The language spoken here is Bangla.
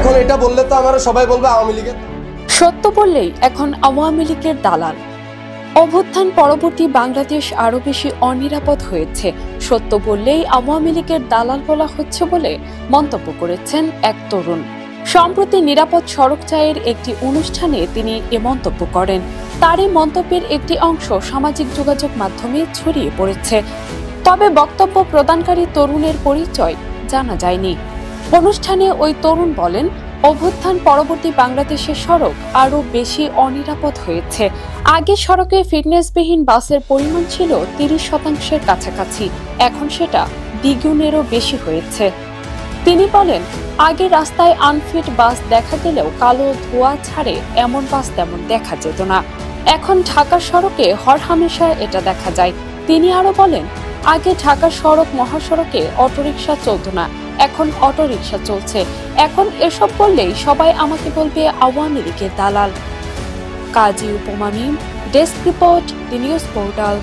এখন এটা বললে তো আমরা সবাই বলবে আওয়ামী লীগের। সত্য বললেই এখন আওয়ামী লীগের দালাল। অভ্যুত্থান পরবর্তী বাংলাদেশ আরো বেশি অনিরাপদ হয়েছে, সত্য বললেই আওয়ামী লীগের দালাল বলা হচ্ছে বলে মন্তব্য করেছেন এক তরুণ। সম্প্রতি নিরাপদ সড়ক চায়ের একটি অনুষ্ঠানে তিনি এ মন্তব্য করেন। তার এই মন্তব্যের একটি অংশ সামাজিক যোগাযোগ মাধ্যমে ছড়িয়ে পড়েছে, তবে বক্তব্য প্রদানকারী তরুণের পরিচয় জানা যায়নি। অনুষ্ঠানে ওই তরুণ বলেন, অভ্যুত্থান পরবর্তী বাংলাদেশের সড়ক আরো বেশি অনিরাপদ হয়েছে। আগে সড়কে ফিটনেসবিহীন বাসের পরিমাণ ছিল 30% কাছাকাছি, এখন সেটা দ্বিগুণেরও বেশি হয়েছে। তিনি বলেন, আগে রাস্তায় আনফিট বাস দেখা গেলেও কালো ধোঁয়া ছাড়ে এমন বাস তেমন দেখা যেত না, এখন ঢাকার সড়কে হরহামেশা এটা দেখা যায়। তিনি আরো বলেন, আগে ঢাকার সড়ক মহাসড়কে অটোরিকশা চলতো না, এখন অটোরিকশা চলছে। এখন এসব বললেই সবাই আমাকে বলবে আওয়ামী লীগের দালাল। Kazi Upoma Mim, desk report, the news portal.